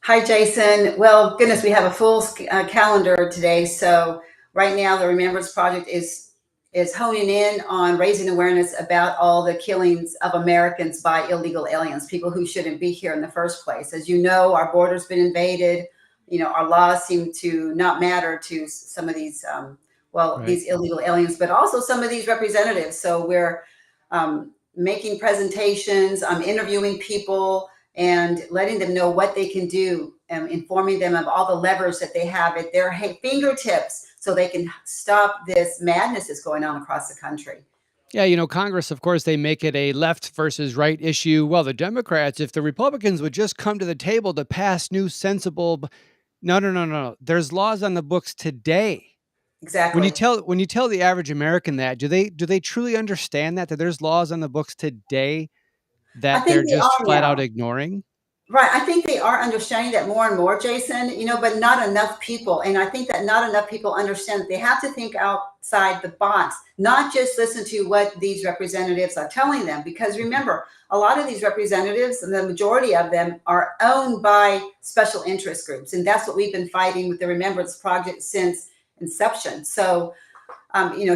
Hi, Jason. Well, goodness, we have a full calendar today. So right now, the Remembrance Project is honing in on raising awareness about all the killings of Americans by illegal aliens, people who shouldn't be here in the first place. As you know, our border's been invaded. Our laws seem to not matter to some of these, Right. these illegal aliens, but also some of these representatives. So we're making presentations, interviewing people and letting them know what they can do and informing them of all the levers that they have at their fingertips so they can stop this madness that's going on across the country. Yeah, Congress, of course, they make it a left versus right issue. Well, the Democrats, if the Republicans would just come to the table to pass new sensible no, no, no, no. There's laws on the books today. Exactly. When you tell the average American that, do they truly understand that there's laws on the books today I that think they're they just are flat out now. ignoring? Right. I think they are understanding that more and more, Jason, but not enough people. And I think that not enough people understand that they have to think outside the box, not just listen to what these representatives are telling them. Because Mhm. remember, a lot of these representatives, and the majority of them, are owned by special interest groups. And that's what we've been fighting with the Remembrance Project since inception. So,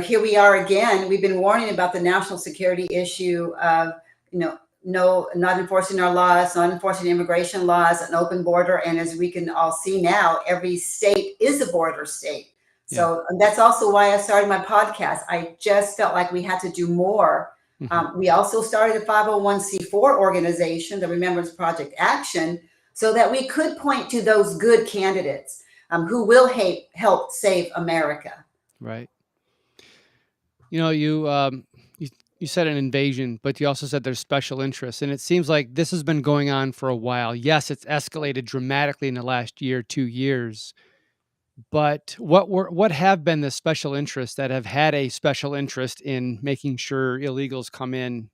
here we are again. We've been warning about the national security issue of, no, not enforcing our laws, not enforcing immigration laws, an open border. And as we can all see now, every state is a border state. Yeah. So that's also why I started my podcast. I just felt like we had to do more. Mhm. We also started a 501c4 organization, the Remembrance Project Action, so that we could point to those good candidates who will help save America. Right. You know, you said an invasion, but you also said there's special interests, and it seems like this has been going on for a while. Yes, it's escalated dramatically in the last year, 2 years, but what have been the special interests that have had a special interest in making sure illegals come in?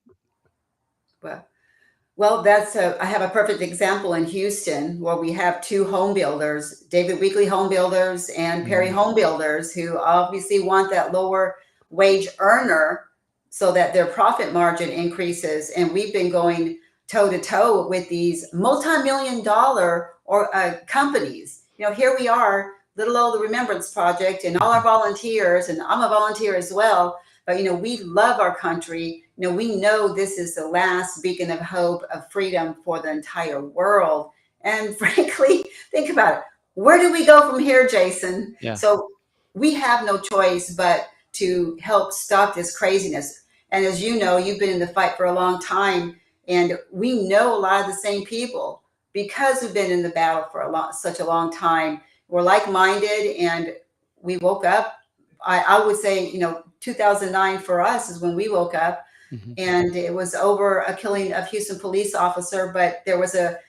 Well, I have a perfect example in Houston where we have two home builders, David Weekley Home Builders and Perry Mhm. Home Builders, who obviously want that lower wage earner so that their profit margin increases. And we've been going toe to toe with these multi-million dollar or companies. Here we are, little old the Remembrance Project, and all our Mhm. volunteers, and I'm a volunteer as well. But we love our country. We know this is the last beacon of hope of freedom for the entire world. And frankly, think about it. Where do we go from here, Jason? Yeah. So we have no choice but to help stop this craziness. And as you know, you've been in the fight for a long time, and we know a lot of the same people because we've been in the battle for such a long time. We're like-minded, and we woke up. I would say, 2009 for us is when we woke up, Mhm. and it was over a killing of Houston police officer. But there was a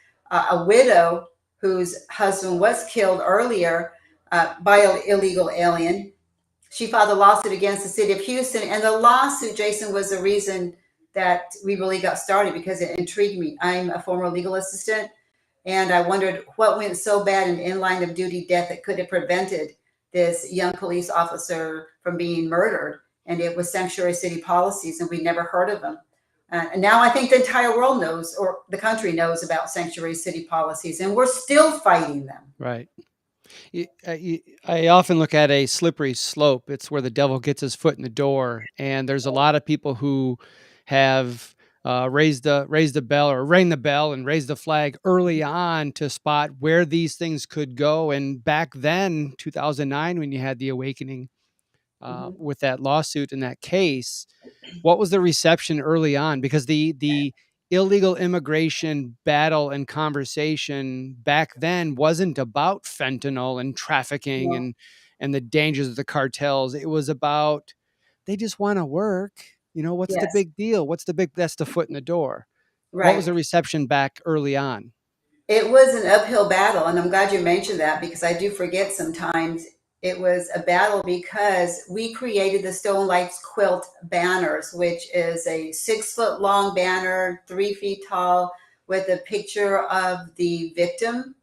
widow whose husband was killed earlier by an illegal alien. She filed a lawsuit against the city of Houston, and the lawsuit, Jason, was the reason that we really got started because it intrigued me. I'm a former legal assistant, and I wondered what went so bad in line of duty death that could have prevented this young police officer from being murdered. And it was sanctuary city policies, and we never heard of them. And now I think the entire world knows, or the country knows, about sanctuary city policies, and we're still fighting them. Right. I often look at a slippery slope. It's where the devil gets his foot in the door, and there's a lot of people who have raised the bell or rang the bell and raised the flag early on to spot where these things could go. And back then, 2009, when you had the awakening Mhm. with that lawsuit and that case, what was the reception early on? Because the illegal immigration battle and conversation back then wasn't about fentanyl and trafficking No. and the dangers of the cartels. It was about they just want to work. What's the Yes. big deal? That's the foot in the door. What was Right. the reception back early on? It was an uphill battle, and I'm glad you mentioned that because I do forget sometimes. It was a battle because we created the Stone Lights Quilt banners, which is a 6 foot long banner, 3 feet tall, with a picture of the victim,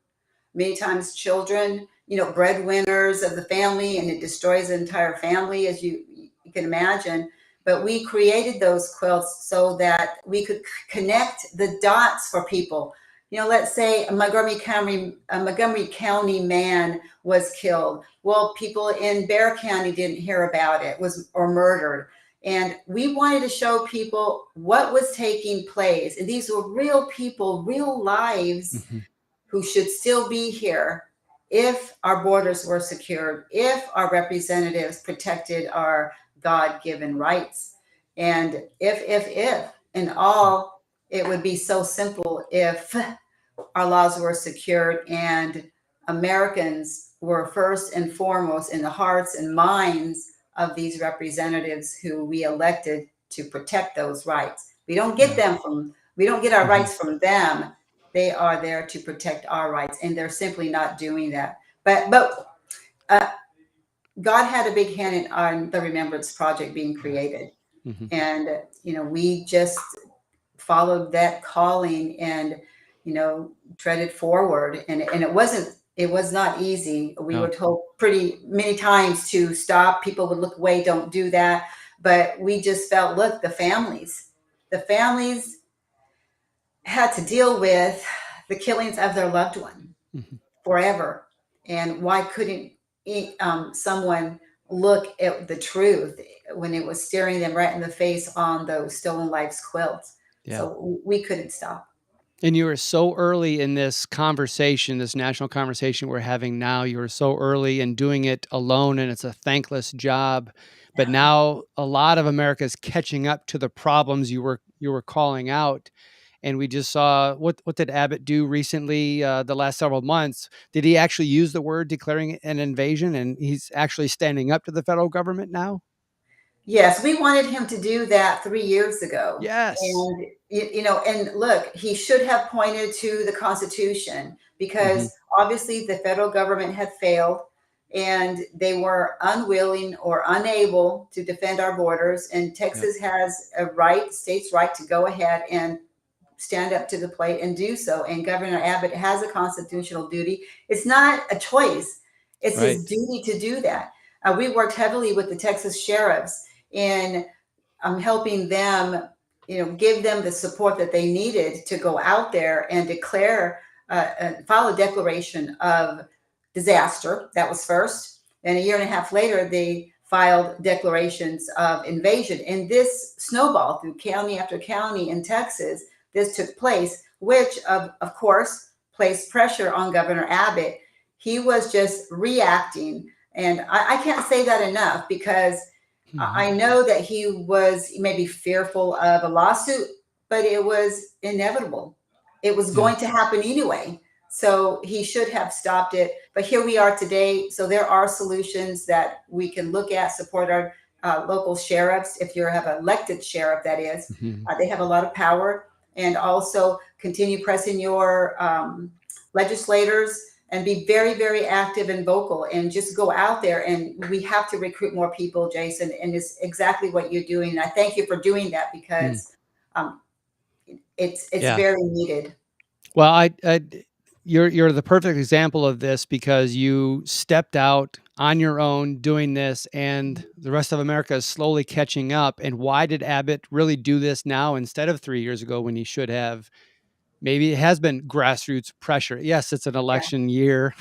many times children, breadwinners of the family, and it destroys the entire family, as you can imagine. But we created those quilts so that we could connect the dots for people. Let's say a Montgomery County man was killed. Well, people in Bear County didn't hear about it, was or murdered. And we wanted to show people what was taking place. And these were real people, real lives Hmm. who should still be here if our borders were secured, if our representatives protected our God given rights. And if, and all, it would be so simple if our laws were secured and Americans were first and foremost in the hearts and minds of these representatives who we elected to protect those rights. Yeah. We don't get our Hmm. rights from them. They are there to protect our rights, and they're simply not doing that. But God had a big hand on the Remembrance Project being Yeah. created, Hmm. and we just followed that calling and treaded forward, and it was not easy. We were No. told pretty many times to stop. People would look away, don't do that. But we just felt, look, the families had to deal with the killings of their loved one Hmm. forever. And why couldn't someone look at the truth when it was staring them right in the face on those Stolen Lives quilts? Yeah. So we couldn't stop. And you were so early in this conversation, this national conversation we're having now. You were so early in doing it alone, and it's a thankless job. But Yeah. now a lot of America is catching up to the problems you were calling out. And we just saw what did Abbott do recently? The last several months, did he actually use the word declaring an invasion? And he's actually standing up to the federal government now. Yes, we wanted him to do that 3 years ago. Yes. And, and look, he should have pointed to the Constitution Hmm. because obviously the federal government had failed and they were unwilling or unable to defend our borders. And Yep. Texas has a right, state's right to go ahead and stand up to the plate and do so. And Governor Abbott has a constitutional duty. It's not a choice, it's his Right. duty to do that. We worked heavily with the Texas sheriffs in helping them, give them the support that they needed to go out there and file a declaration of disaster. That was first. And a year and a half later, they filed declarations of invasion. And this snowballed through county after county in Texas. This took place, which, of course, placed pressure on Governor Abbott. He was just reacting. And I can't say that enough because Hmm. I know that he was maybe fearful of a lawsuit, but it was inevitable. It was Yeah. going to happen anyway. So he should have stopped it. But here we are today. So there are solutions that we can look at, support our local sheriffs. If you have an elected sheriff, that is, Hmm. they have a lot of power. And also continue pressing your legislators and be very, very active and vocal and just go out there. And we have to recruit more people, Jason. And it's exactly what you're doing. And I thank you for doing that Mm. because um, it's Yeah. very needed. Well, you're the perfect example of this because you stepped out on your own doing this, and the rest of America is slowly catching up. And why did Abbott really do this now instead of 3 years ago when he should have? Maybe it has been grassroots pressure. Yes, it's an election year,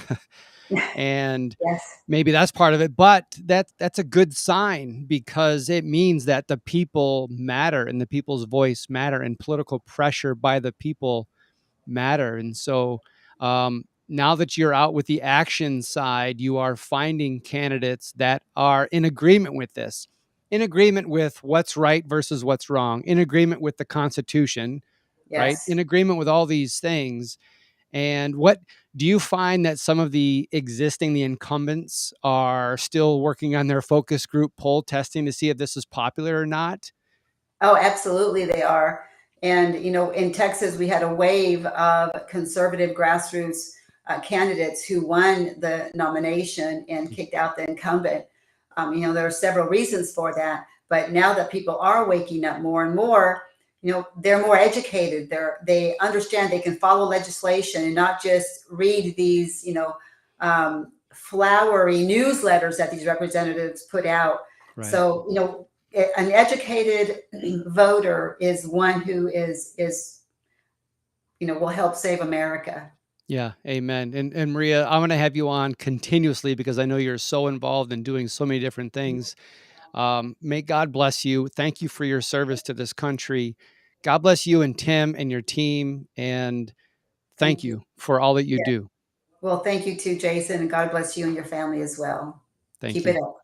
Yeah. and Yes. maybe that's part of it. But that's a good sign because it means that the people matter and the people's voice matter, and political pressure by the people matter. And so now that you're out with the action side, you are finding candidates that are in agreement with this, in agreement with what's right versus what's wrong, in agreement with the Constitution, right? Yes. In agreement with all these things. And what do you find that some of the incumbents are still working on their focus group poll testing to see if this is popular or not? Oh, absolutely, they are. And, in Texas, we had a wave of conservative grassroots candidates who won the nomination and kicked out the incumbent. There are several reasons for that. But now that people are waking up more and more, they're more educated. They understand they can follow legislation and not just read these, flowery newsletters that these representatives put out. Right. So, an educated voter is one who is will help save America. Yeah, amen. And Maria, I'm gonna have you on continuously because I know you're so involved in doing so many different things. May God bless you. Thank you for your service to this country. God bless you and Tim and your team, and thank Thank you. you for all that you Yeah. do. Well, thank you too, Jason, and God bless you and your family as well. Thank Keep it you. up.